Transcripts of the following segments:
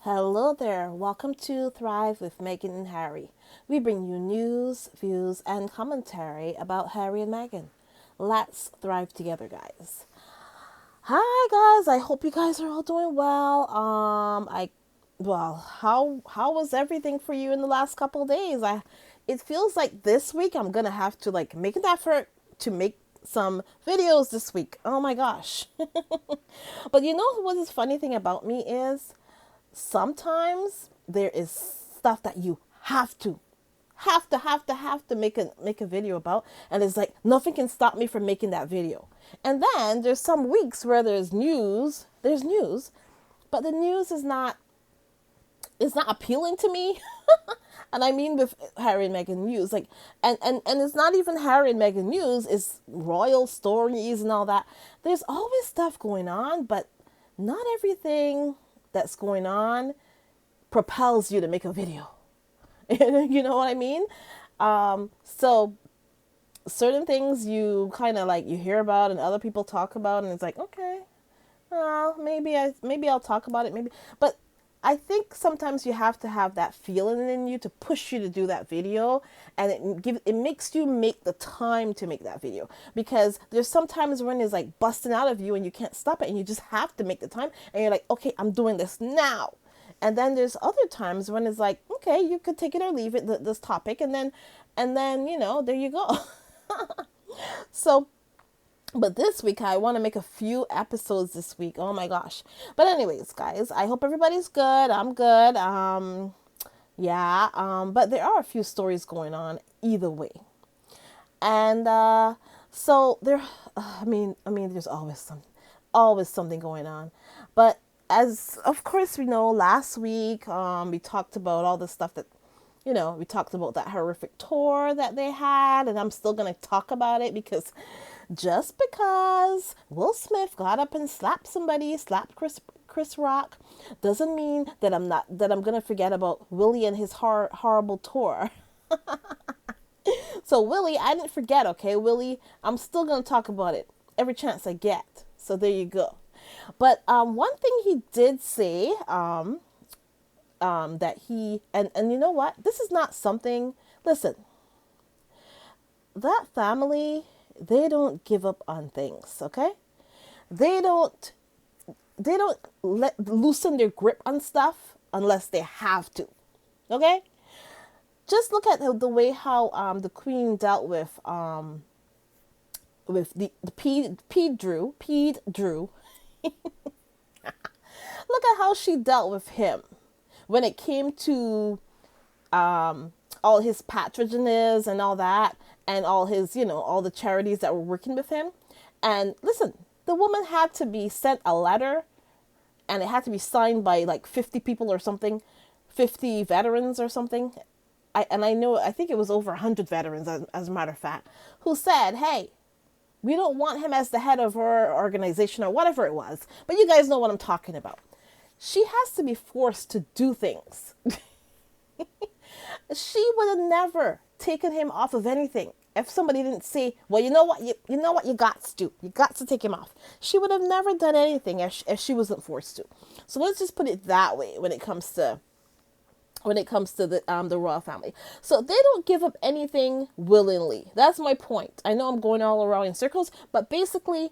Hello there. Welcome to Thrive with Megan and Harry. We bring you news, views, and commentary about Harry and Meghan. Let's thrive together, guys. Hi, guys. I hope you guys are all doing well. How was everything for you in the last couple of days? It feels like this week I'm gonna have to make an effort to make some videos this week. Oh my gosh. But you know what is funny thing about me is sometimes there is stuff that you have to make a video about, and it's like nothing can stop me from making that video. And then there's some weeks where there's news, but the news is not appealing to me. And I mean with Harry and Meghan news, and it's not even Harry and Meghan news, it's royal stories and all that. There's always stuff going on, but not everything that's going on propels you to make a video. You know what I mean? So certain things you kind of you hear about and other people talk about, and it's like, okay, well, maybe I'll talk about it, maybe. But I think sometimes you have to have that feeling in you to push you to do that video, and it makes you make the time to make that video, because there's sometimes when it's like busting out of you and you can't stop it and you just have to make the time, and you're like, okay, I'm doing this now. And then there's other times when it's like, okay, you could take it or leave it, this topic, and then there you go. So but this week, I want to make a few episodes this week. Oh my gosh. But anyways, guys, I hope everybody's good. I'm good. Yeah. But there are a few stories going on either way. And so there, there's always something going on. But as of course we know, last week we talked about all the stuff that we talked about that horrific tour that they had, and I'm still going to talk about it because just because Will Smith got up and slapped Chris Rock, doesn't mean that I'm going to forget about Willie and his horrible tour. So Willie, I didn't forget, okay? Willie, I'm still going to talk about it every chance I get. So there you go. But one thing he did say, that he and you know what, this is not something, listen, that family, they don't give up on things, okay? They don't let loosen their grip on stuff unless they have to, okay? Just look at the way how the queen dealt with the Pede Drew. Look at how she dealt with him when it came to all his patronages and all that, and all his, all the charities that were working with him. And listen, the woman had to be sent a letter, and it had to be signed by 50 people or something, 50 veterans or something. I think it was over 100 veterans, as a matter of fact, who said, hey, we don't want him as the head of our organization or whatever it was. But you guys know what I'm talking about. She has to be forced to do things. She would have never taken him off of anything if somebody didn't say, well, you know what, you got to do. You got to take him off. She would have never done anything if she wasn't forced to. So let's just put it that way when it comes to the royal family. So they don't give up anything willingly. That's my point. I know I'm going all around in circles, but basically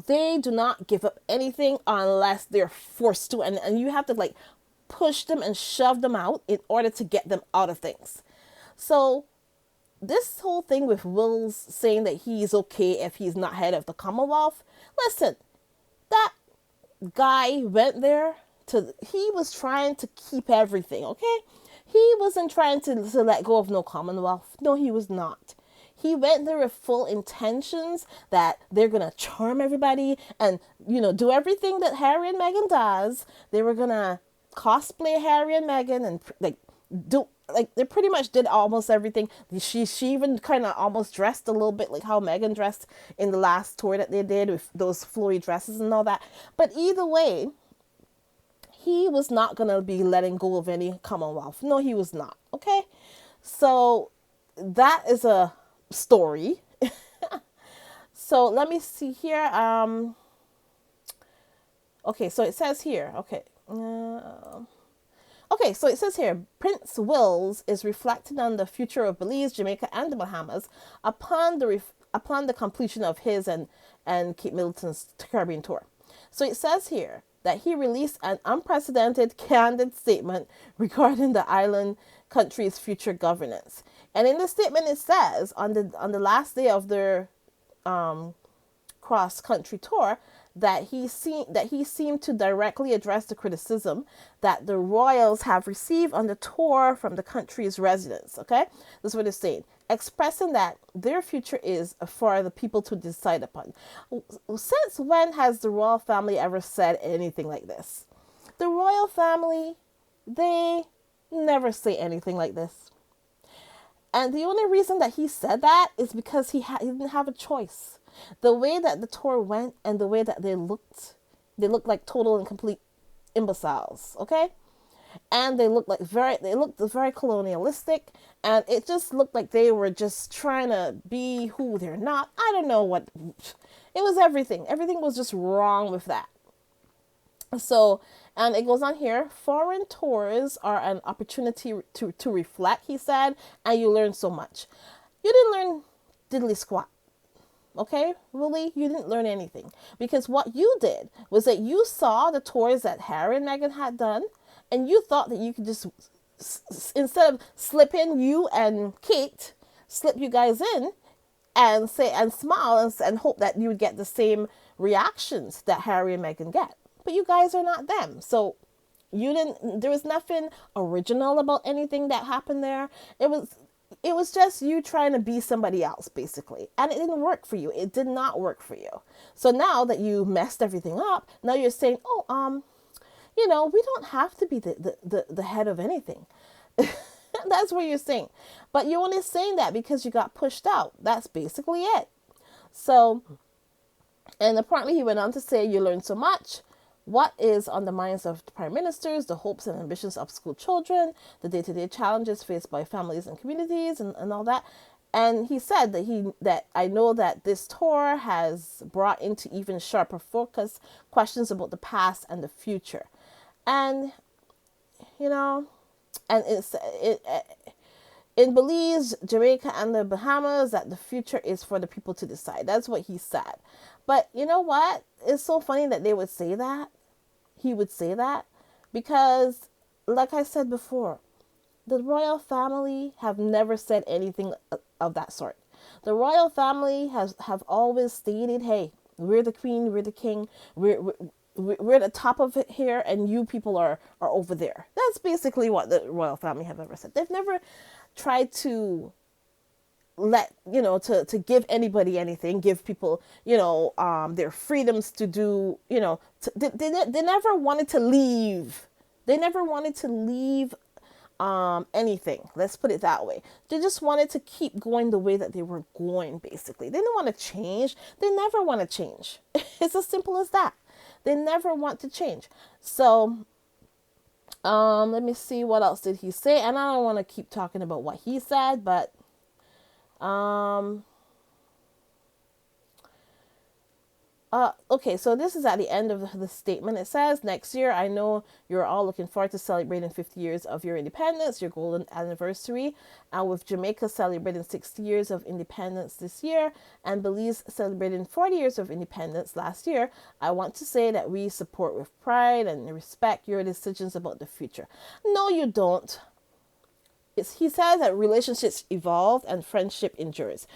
they do not give up anything unless they're forced to, and you have to push them and shove them out in order to get them out of things. So this whole thing with Will's saying that he's okay if he's not head of the Commonwealth, listen, that guy went there he was trying to keep everything, okay? He wasn't trying to let go of no Commonwealth. No, he was not. He went there with full intentions that they're going to charm everybody and, do everything that Harry and Meghan does. They were going to cosplay Harry and Meghan and they pretty much did almost everything. She even kind of almost dressed a little bit like how Meghan dressed in the last tour that they did with those flowy dresses and all that. But either way, he was not going to be letting go of any Commonwealth. No, he was not. Okay? So that is a story. So let me see here. Okay, so it says here. Okay. Okay, so it says here, Prince Wills is reflecting on the future of Belize, Jamaica, and the Bahamas upon the completion of his and Kate Middleton's Caribbean tour. So it says here that he released an unprecedented, candid statement regarding the island country's future governance. And in the statement, it says on the last day of their cross country tour that he seemed to directly address the criticism that the royals have received on the tour from the country's residents. Okay, this is what it's saying, expressing that their future is for the people to decide upon. Since when has the royal family ever said anything like this? The royal family, they never say anything like this. And the only reason that he said that is because he didn't have a choice. The way that the tour went and the way that they looked like total and complete imbeciles, okay? And they looked very colonialistic, and it just looked like they were just trying to be who they're not. I don't know what, it was everything. Everything was just wrong with that. So, and it goes on here, foreign tours are an opportunity to reflect, he said, and you learn so much. You didn't learn diddly squat. Okay, really, you didn't learn anything, because what you did was that you saw the tours that Harry and Meghan had done, and you thought that you could just, instead of slipping you and Kate, slip you guys in and say and smile and hope that you would get the same reactions that Harry and Meghan get. But you guys are not them, so there was nothing original about anything that happened there. It was just you trying to be somebody else, basically. And it didn't work for you. It did not work for you. So now that you messed everything up, now you're saying, we don't have to be the head of anything. That's what you're saying. But you're only saying that because you got pushed out. That's basically it. So, and apparently he went on to say, you learn so much. What is on the minds of prime ministers, the hopes and ambitions of school children, the day-to-day challenges faced by families and communities, and all that. And he said that I know that this tour has brought into even sharper focus questions about the past and the future. And, and in Belize, Jamaica, and the Bahamas, that the future is for the people to decide. That's what he said. But you know what? It's so funny that they would say that. He would say that because, like I said before, the royal family have never said anything of that sort. The royal family have always stated, hey, we're the queen, we're the king, we're at the top of it here, and you people are over there. That's basically what the royal family have ever said. They've never tried to to give anybody anything, give people, their freedoms to do, they never wanted to leave. They never wanted to leave anything. Let's put it that way. They just wanted to keep going the way that they were going, basically. They didn't want to change. They never want to change. It's as simple as that. They never want to change. So, let me see, what else did he say? And I don't want to keep talking about what he said, but okay, so this is at the end of the statement. It says, next year, I know you're all looking forward to celebrating 50 years of your independence, your golden anniversary, and with Jamaica celebrating 60 years of independence this year, and Belize celebrating 40 years of independence last year, I want to say that we support with pride and respect your decisions about the future. No, you don't. He says that relationships evolve and friendship endures.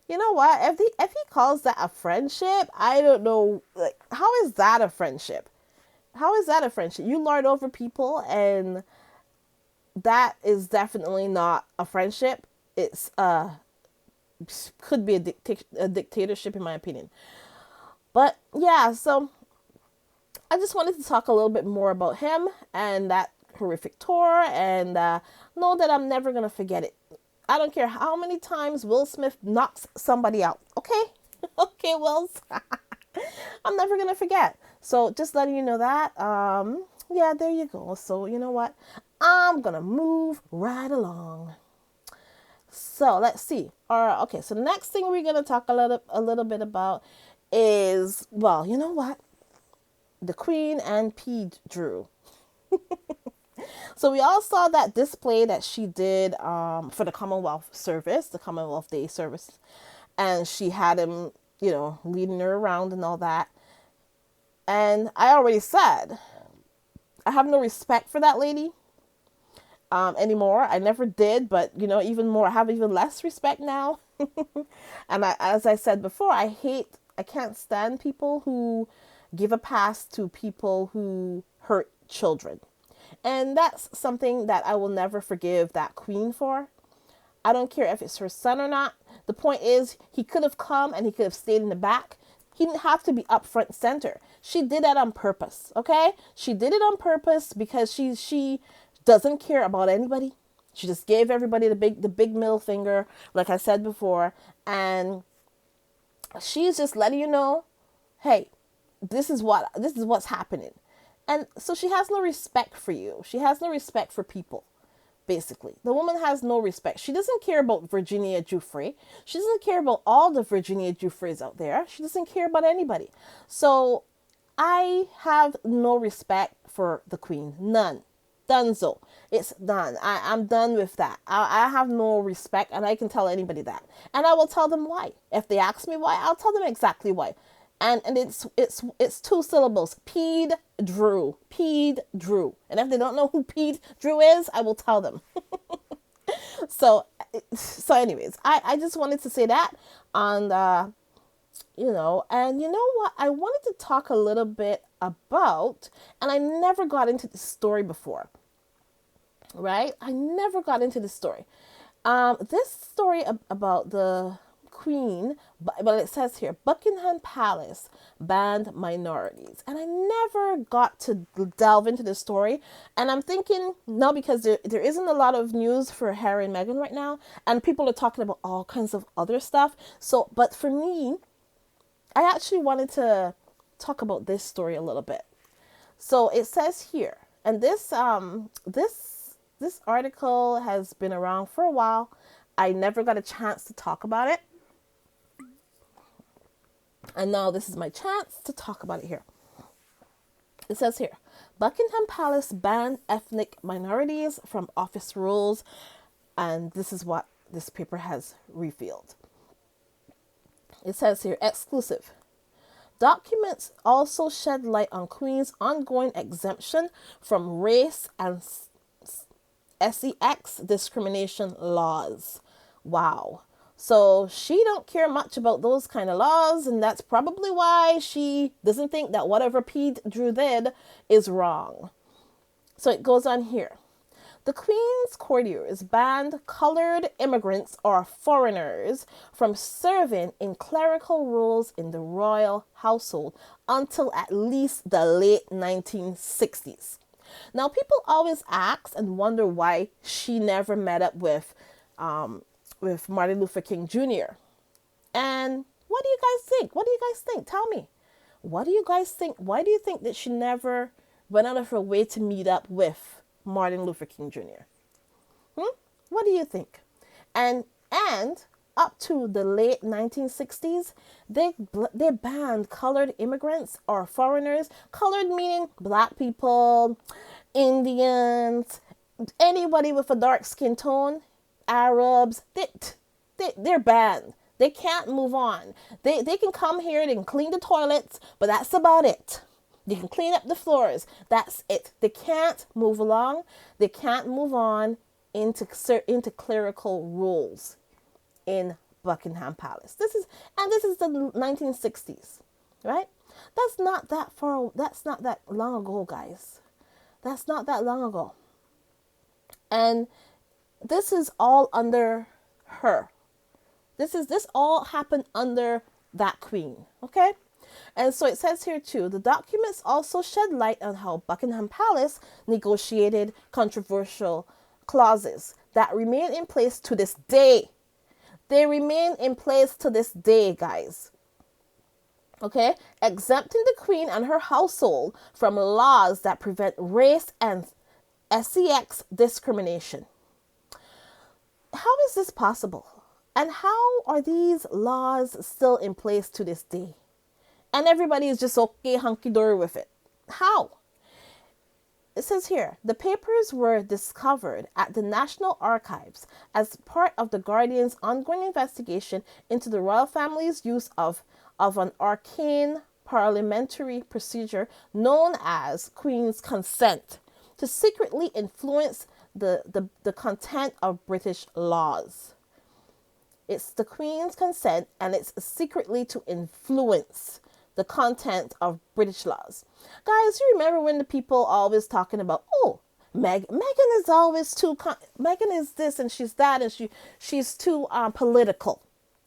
You know what? If he calls that a friendship, I don't know. Like, how is that a friendship? How is that a friendship? You lord over people, and that is definitely not a friendship. It's could be a dictatorship, in my opinion. But yeah, so I just wanted to talk a little bit more about him and that horrific tour, and know that I'm never gonna forget it. I don't care how many times Will Smith knocks somebody out. Okay? Okay, Wills. I'm never going to forget. So just letting you know that. Yeah, there you go. So you know what? I'm going to move right along. So let's see. Okay, so the next thing we're going to talk a little bit about is, well, you know what? the Queen and P drew. So we all saw that display that she did for the Commonwealth service, the Commonwealth Day service. And she had him, leading her around and all that. And I already said, I have no respect for that lady anymore. I never did, but, even more, I have even less respect now. And as I said before, I can't stand people who give a pass to people who hurt children. And that's something that I will never forgive that queen for. I don't care if it's her son or not. The point is, he could have come and he could have stayed in the back. He didn't have to be up front and center. She did that on purpose, okay? She did it on purpose because she doesn't care about anybody. She just gave everybody the big middle finger, like I said before, and she's just letting you know, hey, this is what's happening. And so she has no respect for you. She has no respect for people, basically. The woman has no respect. She doesn't care about Virginia Giuffre. She doesn't care about all the Virginia Giuffres out there. She doesn't care about anybody. So I have no respect for the queen. None. Donezo. It's done. I'm done with that. I have no respect, and I can tell anybody that. And I will tell them why. If they ask me why, I'll tell them exactly why. And it's 2 syllables. Peed Drew. Peed Drew. And if they don't know who Peed Drew is, I will tell them. So anyways, I just wanted to say that on and you know what? I wanted to talk a little bit about, and I never got into this story before. Right? I never got into this story. This story about the Queen, but it says here, Buckingham Palace banned minorities. And I never got to delve into this story. And I'm thinking, no, because there isn't a lot of news for Harry and Meghan right now. And people are talking about all kinds of other stuff. So, but for me, I actually wanted to talk about this story a little bit. So it says here, and this article has been around for a while. I never got a chance to talk about it. And now this is my chance to talk about it here. It says here, Buckingham Palace banned ethnic minorities from office rules. And this is what this paper has revealed. It says here, exclusive. Documents also shed light on Queen's ongoing exemption from race and sex discrimination laws. Wow. So she don't care much about those kind of laws, and that's probably why she doesn't think that whatever Pete Drew did is wrong. So it goes on here. The Queen's courtiers banned colored immigrants or foreigners from serving in clerical roles in the royal household until at least the late 1960s. Now, people always ask and wonder why she never met up with Martin Luther King Jr. And what do you guys think? What do you guys think? Tell me. What do you guys think? Why do you think that she never went out of her way to meet up with Martin Luther King Jr.? What do you think? And up to the late 1960s, they banned colored immigrants or foreigners. Colored meaning black people, Indians, anybody with a dark skin tone, Arabs. They're banned. They can't move on. They can come here, they can clean the toilets, but that's about it. They can clean up the floors. That's it. They can't move along. They can't move on into clerical roles in Buckingham Palace. This is the 1960s, right? That's not that far. That's not that long ago, guys. That's not that long ago. And this is all under her. This all happened under that queen, okay? And so it says here too, the documents also shed light on how Buckingham Palace negotiated controversial clauses that remain in place to this day. They remain in place to this day, guys. Okay? Exempting the Queen and her household from laws that prevent race and sex discrimination. How is this possible? And how are these laws still in place to this day? And everybody is just okay, hunky-dory with it. How? It says here, the papers were discovered at the National Archives as part of the Guardian's ongoing investigation into the royal family's use of an arcane parliamentary procedure known as Queen's Consent to secretly influence the content of British laws. It's the Queen's consent, and it's secretly to influence the content of British laws. Guys, you remember when the people always talking about, oh, Meghan is always too, Meghan is this and she's that and she's too political.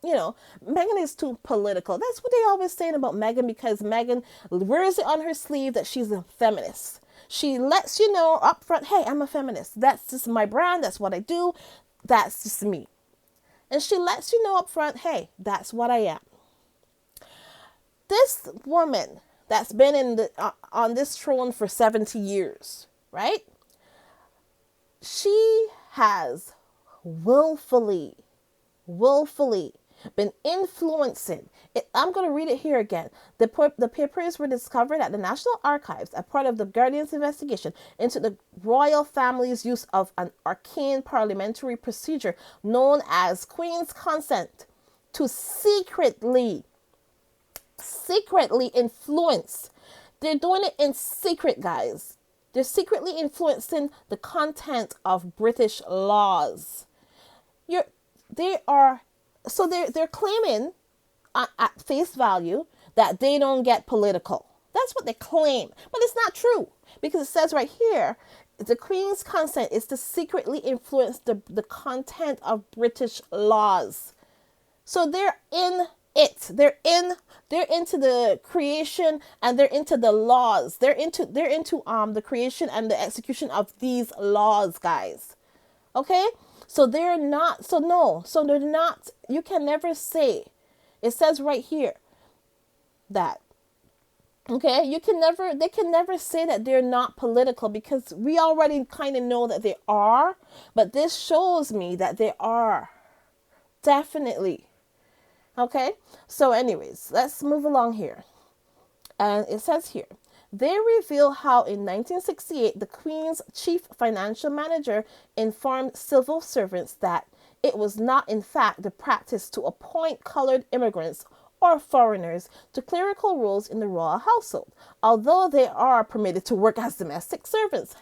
You know, Meghan is too political. That's what they always saying about Meghan, because Meghan wears it on her sleeve that she's a feminist. She lets you know up front, hey, I'm a feminist. That's just my brand. That's what I do. That's just me. And she lets you know up front, hey, that's what I am. This woman that's been on this throne for 70 years, right? She has willfully been influencing it. I'm going to read it here again. The papers were discovered at the National Archives as part of the Guardian's investigation into the royal family's use of an arcane parliamentary procedure known as Queen's Consent to secretly influence. They're doing it in secret, guys. They're secretly influencing the content of British laws. They're claiming at face value that they don't get political. That's what they claim. But it's not true, because it says right here, the Queen's consent is to secretly influence the content of British laws. So they're in it. They're into the creation, and they're into the laws. They're into the creation and the execution of these laws, guys. Okay? So they're not, you can never say, it says right here that, okay, they can never say that they're not political, because we already kind of know that they are, but this shows me that they are. Definitely. Okay, so anyways, let's move along here. And it says here, they reveal how in 1968, the Queen's chief financial manager informed civil servants that it was not in fact the practice to appoint colored immigrants or foreigners to clerical roles in the royal household, although they are permitted to work as domestic servants.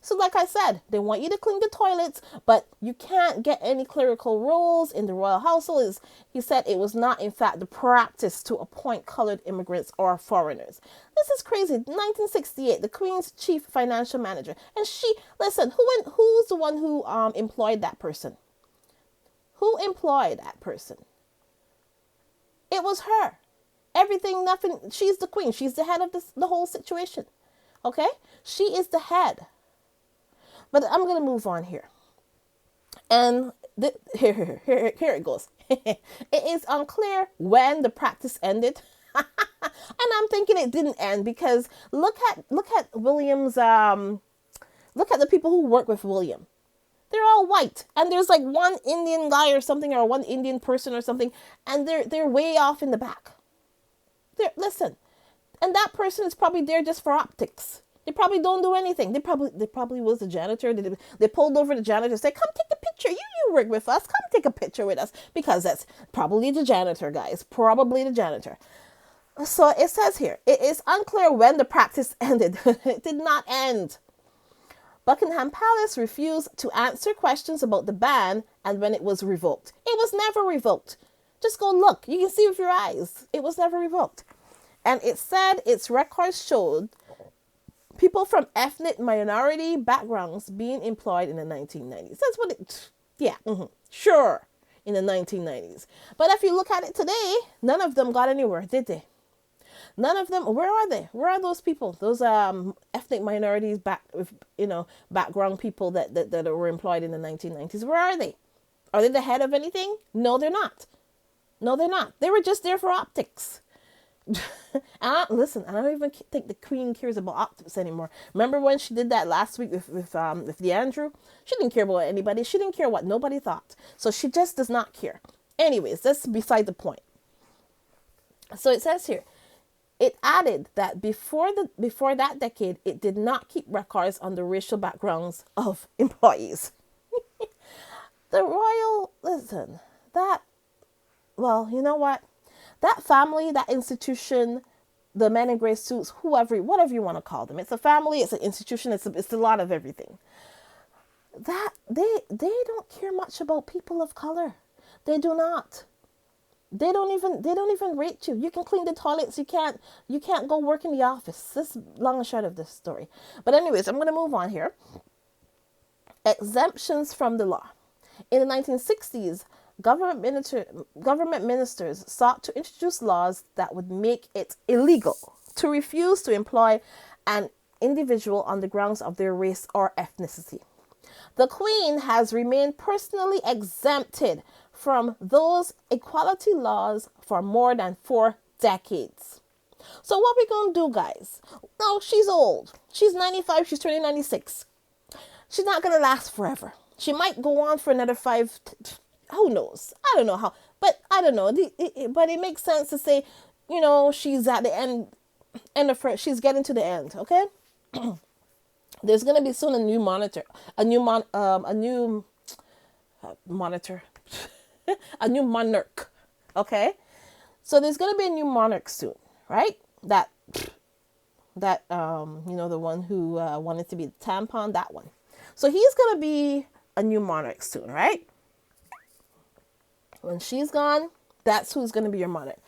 So like I said, they want you to clean the toilets, but you can't get any clerical roles in the royal household. He said it was not, in fact, the practice to appoint colored immigrants or foreigners. This is crazy. 1968, the Queen's chief financial manager. And who's the one who employed that person? Who employed that person? It was her. Nothing. She's the queen. She's the head of the whole situation. Okay? She is the head. But I'm going to move on here. And here it goes. It is unclear when the practice ended. And I'm thinking it didn't end, because look at William's look at the people who work with William. They're all white, and there's like one Indian guy or something, or one Indian person or something, and they're way off in the back. Listen, and that person is probably there just for optics. They probably don't do anything. They probably was the janitor. They pulled over the janitor and said, come take a picture. You work with us. Come take a picture with us. Because that's probably the janitor, guys. Probably the janitor. So it says here, it is unclear when the practice ended. It did not end. Buckingham Palace refused to answer questions about the ban and when it was revoked. It was never revoked. Just go look. You can see with your eyes. It was never revoked. And it said its records showed people from ethnic minority backgrounds being employed in the 1990s. That's what it, yeah, sure, in the 1990s. But if you look at it today, none of them got anywhere, did they? None of them. Where are they? Where are those people? Those ethnic minorities background people that were employed in the 1990s. Where are they? Are they the head of anything? No, they're not. No, they're not. They were just there for optics. Listen, I don't even think the Queen cares about optics anymore. Remember when she did that last week with the Andrew? She didn't care about anybody. She didn't care what nobody thought. So she just does not care. Anyways, that's beside the point. So it says here, It added that before that decade, it did not keep records on the racial backgrounds of employees. The royal, listen, that, well, you know what? That family, that institution, the men in gray suits, whoever, whatever you want to call them, it's a family, it's an institution, it's a lot of everything. That they don't care much about people of color. They do not. They don't even rate you. You can clean the toilets. You can't go work in the office. This is long and short of this story. But anyways, I'm gonna move on here. Exemptions from the law. In the 1960s, government ministers sought to introduce laws that would make it illegal to refuse to employ an individual on the grounds of their race or ethnicity. The Queen has remained personally exempted from those equality laws for more than 4 decades. So what we gonna do, guys? No, she's old. She's 95. She's turning 96. She's not gonna last forever. She might go on for another five. Who knows? I don't know how, but I don't know. But it makes sense to say, she's at the end of her. She's getting to the end. Okay. There's gonna be soon a new monitor, a new monitor, a new monarch. Okay, so there's gonna be a new monarch soon, right? That the one who wanted to be the tampon, that one. So he's gonna be a new monarch soon, right? When she's gone, that's who's gonna be your monarch.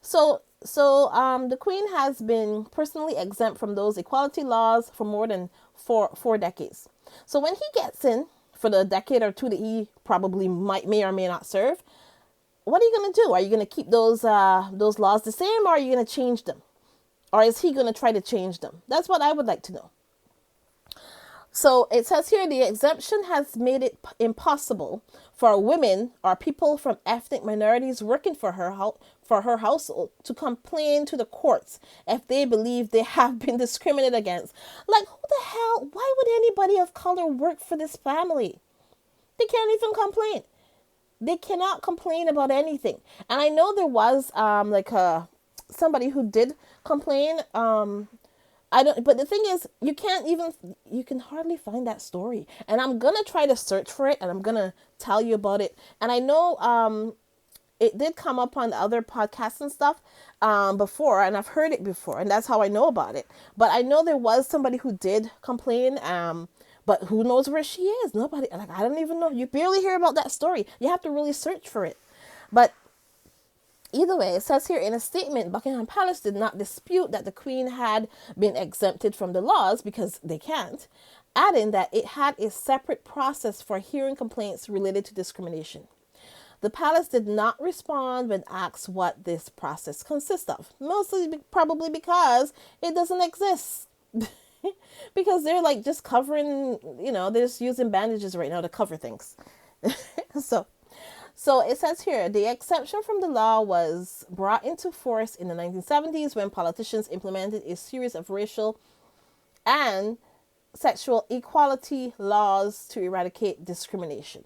So the Queen has been personally exempt from those equality laws for more than four decades. So when he gets in for the decade or two that he probably may or may not serve, what are you going to do? Are you going to keep those laws the same, or are you going to change them? Or is he going to try to change them? That's what I would like to know. So it says here, the exemption has made it impossible for women or people from ethnic minorities working for her household to complain to the courts if they believe they have been discriminated against. Like, who the hell? Why would anybody of color work for this family? They can't even complain. They cannot complain about anything. And I know there was somebody who did complain. But the thing is, you can hardly find that story. And I'm going to try to search for it, and I'm going to tell you about it. And I know it did come up on other podcasts and stuff before, and I've heard it before, and that's how I know about it. But I know there was somebody who did complain, but who knows where she is? Nobody, I don't even know. You barely hear about that story. You have to really search for it. But either way, it says here in a statement, Buckingham Palace did not dispute that the Queen had been exempted from the laws because they can't, adding that it had a separate process for hearing complaints related to discrimination. The palace did not respond when asked what this process consists of, mostly probably because it doesn't exist. Because they're just covering, they're just using bandages right now to cover things. So it says here, the exemption from the law was brought into force in the 1970s when politicians implemented a series of racial and sexual equality laws to eradicate discrimination.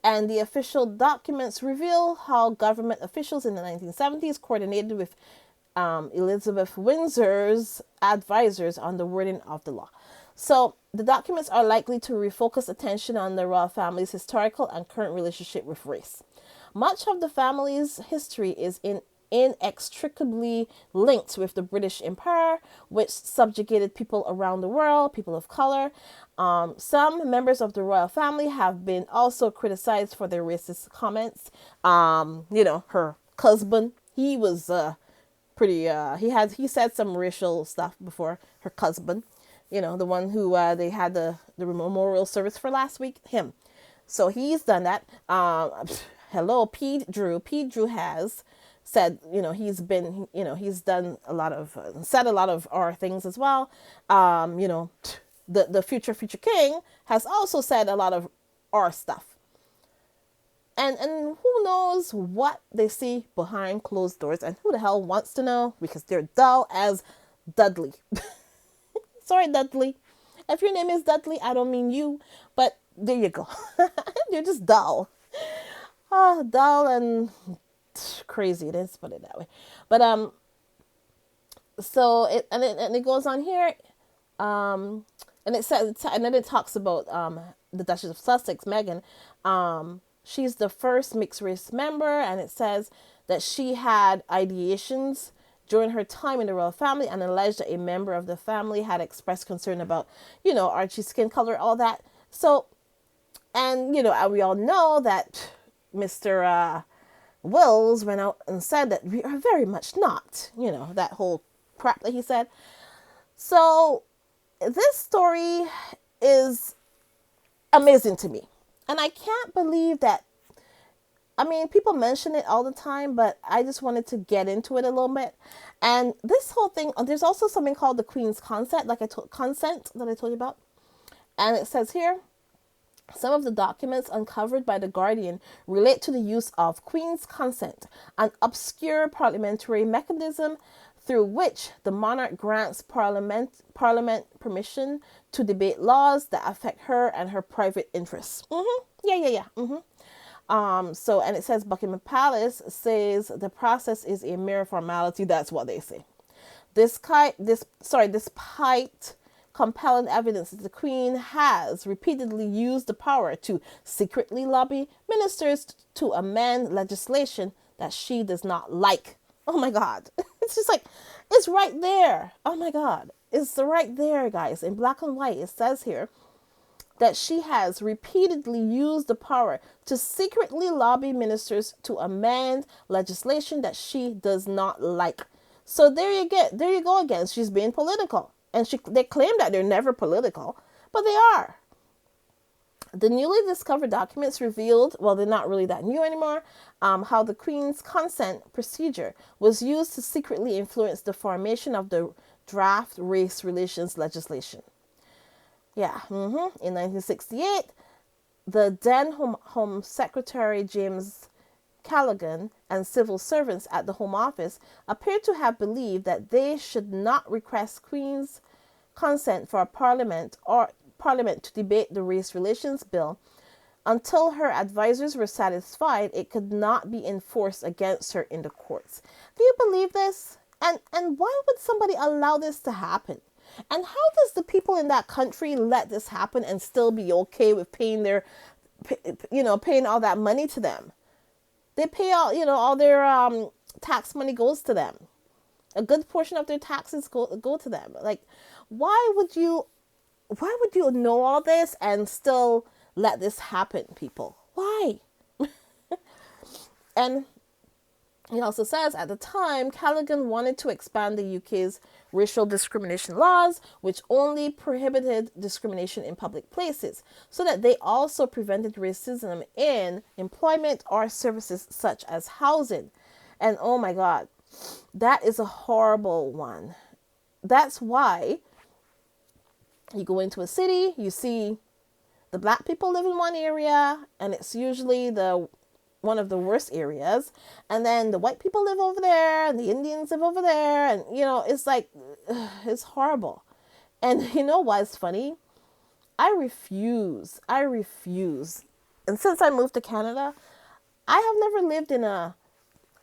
And the official documents reveal how government officials in the 1970s coordinated with Elizabeth Windsor's advisors on the wording of the law. So the documents are likely to refocus attention on the royal family's historical and current relationship with race. Much of the family's history is inextricably linked with the British Empire, which subjugated people around the world, people of color. Some members of the royal family have been also criticized for their racist comments. Her husband, he was pretty. He said some racial stuff before. Her husband, the one who they had the memorial service for last week. Him, so he's done that. Hello, P. Drew has said, he's been, he's done a lot of said a lot of our things as well. The future king has also said a lot of our stuff. And who knows what they see behind closed doors, and who the hell wants to know, because they're dull as Dudley. Sorry, Dudley. If your name is Dudley, I don't mean you, but there you go. You're just dull. Oh, dull and crazy. Let's put it that way. But So it goes on here, and it says, and then it talks about the Duchess of Sussex, Meghan. She's the first mixed race member, and it says that she had ideations during her time in the royal family and alleged that a member of the family had expressed concern about, Archie's skin color, all that. So, and we all know that Mr. Wills went out and said that we are very much not, that whole crap that he said. So this story is amazing to me. And I can't believe that, people mention it all the time, but I just wanted to get into it a little bit. And this whole thing, there's also something called the Queen's Consent, consent that I told you about. And it says here, some of the documents uncovered by The Guardian relate to the use of Queen's Consent, an obscure parliamentary mechanism through which the monarch grants Parliament permission to debate laws that affect her and her private interests. Yeah. And it says Buckingham Palace says the process is a mere formality. That's what they say. Despite compelling evidence that the Queen has repeatedly used the power to secretly lobby ministers to amend legislation that she does not like. Oh my God. It's just like, it's right there. Oh my God. It's right there, guys. In black and white, it says here that she has repeatedly used the power to secretly lobby ministers to amend legislation that she does not like. So there you go again. She's being political. And they claim that they're never political, but they are. The newly discovered documents revealed, well, they're not really that new anymore, how the Queen's consent procedure was used to secretly influence the formation of the draft race relations legislation. Yeah, in 1968, the then Home Secretary James Callaghan and civil servants at the Home Office appeared to have believed that they should not request Queen's consent for Parliament to debate the race relations bill until her advisors were satisfied it could not be enforced against her in the courts. Do you believe this? And why would somebody allow this to happen? And how does the people in that country let this happen and still be okay with paying paying all that money to them? They pay all their tax money goes to them. A good portion of their taxes go to them. Like, why would you know all this and still let this happen, people? Why? And he also says, at the time, Callaghan wanted to expand the UK's racial discrimination laws, which only prohibited discrimination in public places, so that they also prevented racism in employment or services such as housing. And oh my God, that is a horrible one. That's why you go into a city, you see the black people live in one area, and it's usually one of the worst areas, and then the white people live over there, and the Indians live over there, and it's like, it's horrible. And you know what's funny? I refuse. And since I moved to Canada, I have never lived and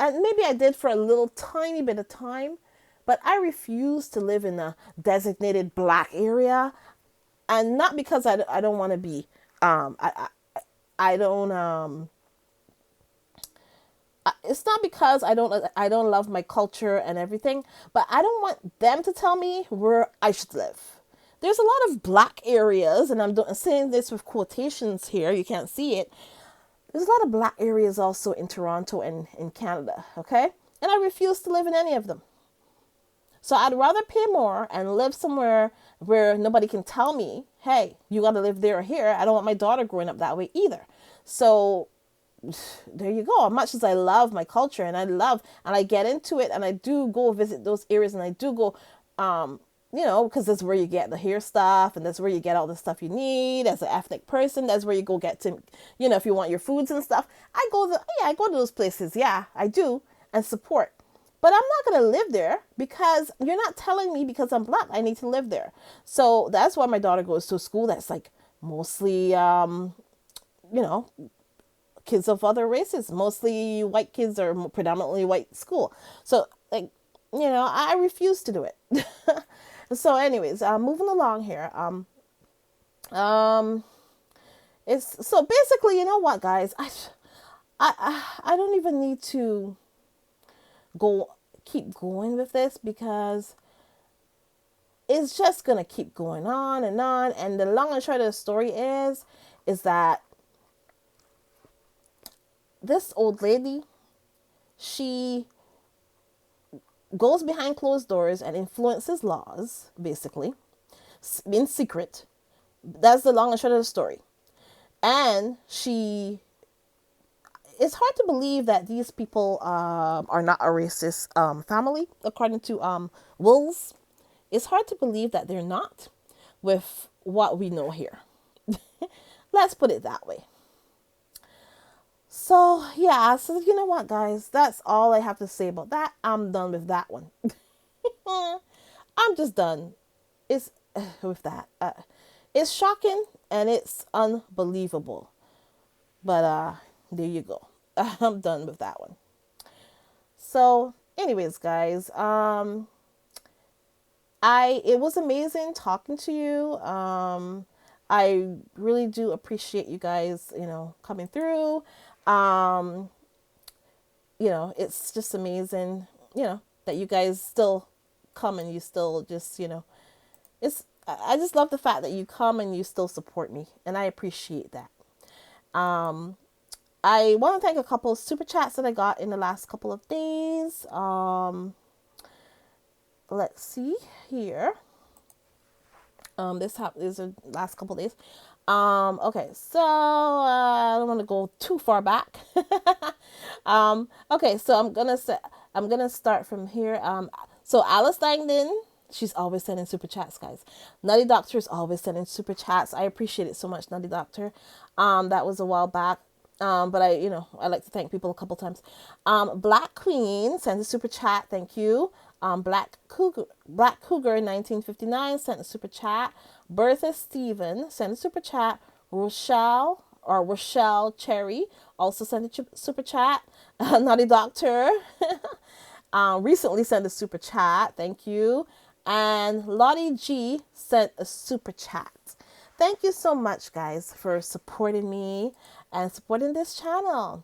maybe I did for a little tiny bit of time, but I refuse to live in a designated black area. And not because I don't want to be, it's not because I don't love my culture and everything, but I don't want them to tell me where I should live. There's a lot of black areas, and I'm saying this with quotations here, you can't see it. There's a lot of black areas also in Toronto and in Canada, okay? And I refuse to live in any of them. So I'd rather pay more and live somewhere where nobody can tell me, hey, you got to live there or here. I don't want my daughter growing up that way either. So there you go. As much as I love my culture and I get into it, and I do go visit those areas, and I do go, because that's where you get the hair stuff, and that's where you get all the stuff you need as an ethnic person. That's where you go get to, if you want your foods and stuff. I go to those places. Yeah, I do, and support. But I'm not going to live there because you're not telling me because I'm black I need to live there. So that's why my daughter goes to a school that's like mostly, kids of other races, mostly white kids, or predominantly white school. So like, I refuse to do it. So anyways, moving along here. Um, it's so basically, you know what, guys, I don't even need to go keep going with this because it's just gonna keep going on and on. And the long and short of the story is that this old lady, she goes behind closed doors and influences laws, basically, in secret. That's the long and short of the story. And it's hard to believe that these people are not a racist family, according to Wills. It's hard to believe that they're not with what we know here. Let's put it that way. So, yeah, so you know what, guys? That's all I have to say about that. I'm done with that one. I'm just done. It's with that. It's shocking and it's unbelievable. But there you go. I'm done with that one. So, anyways, guys, it was amazing talking to you. I really do appreciate you guys, coming through. It's just amazing, that you guys still come and you still just, I just love the fact that you come and you still support me, and I appreciate that. I want to thank a couple of super chats that I got in the last couple of days. Let's see here. Is the last couple of days. Okay, so I don't want to go too far back. Okay, so I'm gonna start from here. So Alice Langdon, she's always sending super chats, guys. Nutty Doctor is always sending super chats. I appreciate it so much, Nutty Doctor. That was a while back. But I like to thank people a couple times. Black Queen sends a super chat. Thank you. Black Cougar 1959 sent a super chat. Bertha Steven sent a super chat. Rochelle Cherry also sent a super chat. Naughty Doctor recently sent a super chat. Thank you. And Lottie G sent a super chat. Thank you so much, guys, for supporting me and supporting this channel.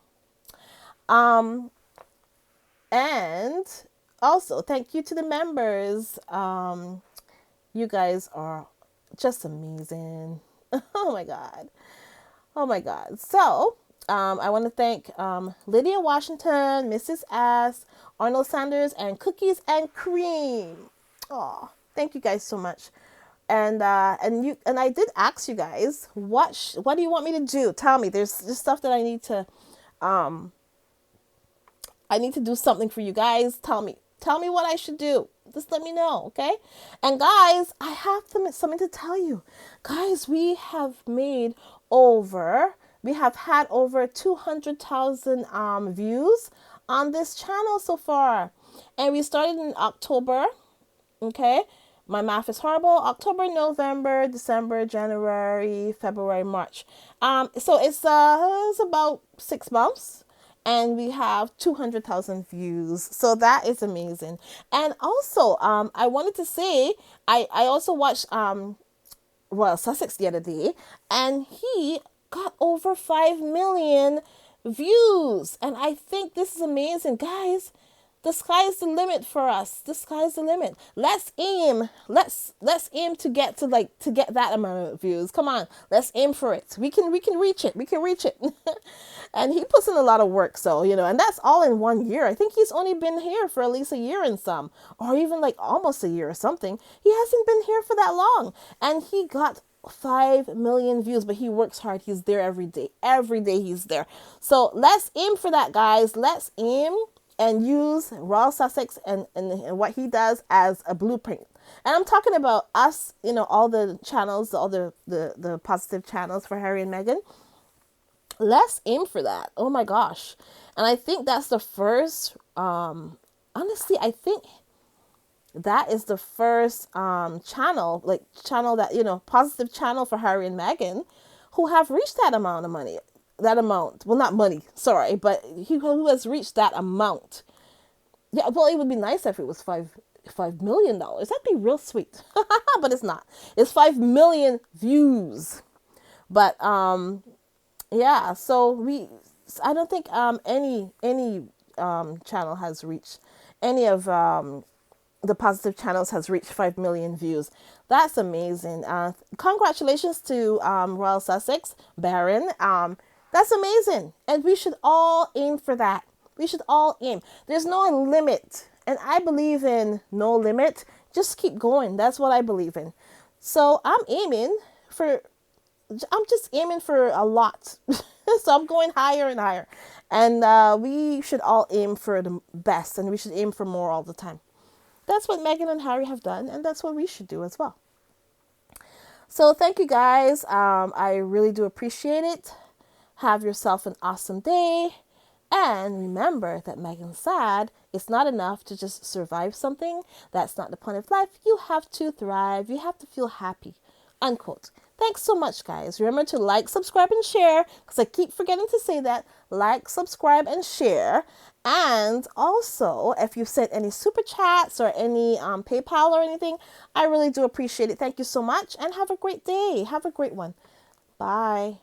And also thank you to the members. You guys are just amazing. Oh my God. Oh my God. So, I want to thank Lydia Washington, Mrs. S, Arnold Sanders, and Cookies and Cream. Oh, thank you guys so much. And I did ask you guys, what do you want me to do? Tell me. There's just stuff that I need to do something for you guys. Tell me what I should do. Just let me know, okay? And guys, I have something to tell you. Guys, we have had over 200,000 views on this channel so far. And we started in October, okay? My math is horrible. October, November, December, January, February, March. So it's about 6 months. And we have 200,000 views. So that is amazing. And also, I wanted to say, I also watched Royal Sussex the other day, and he got over 5 million views. And I think this is amazing, guys. The sky's the limit for us. The sky's the limit. Let's aim to get that amount of views. Come on, let's aim for it. We can reach it. We can reach it. And he puts in a lot of work, so and that's all in 1 year. I think he's only been here for at least a year and some, or even like almost a year or something. He hasn't been here for that long, and he got 5 million views, but he works hard. He's there every day. Every day he's there. So let's aim for that, guys. Let's aim and use Royal Sussex and what he does as a blueprint. And I'm talking about us, all the channels, all the positive channels for Harry and Meghan. Let's aim for that. Oh my gosh. And I think that's the first, honestly, I think that is the first channel that, positive channel for Harry and Meghan who have reached that amount of money. That amount, well, not money, sorry, but who has reached that amount, Yeah, well, it would be nice if it was $5 million. That'd be real sweet. But it's not. It's 5 million views. But yeah, so I don't think any channel has reached, any of the positive channels has reached 5 million views. That's amazing. Congratulations to Royal Sussex Baron. That's amazing, and we should all aim for that. We should all aim. There's no limit, and I believe in no limit. Just keep going. That's what I believe in. So I'm just aiming for a lot. So I'm going higher and higher. And we should all aim for the best, and we should aim for more all the time. That's what Meghan and Harry have done, and that's what we should do as well. So thank you guys. I really do appreciate it. Have yourself an awesome day. And remember that Meghan said it's not enough to just survive something. That's not the point of life. You have to thrive. You have to feel happy. Unquote. Thanks so much, guys. Remember to like, subscribe, and share, because I keep forgetting to say that. Like, subscribe, and share. And also, if you've sent any super chats or any PayPal or anything, I really do appreciate it. Thank you so much, and have a great day. Have a great one. Bye.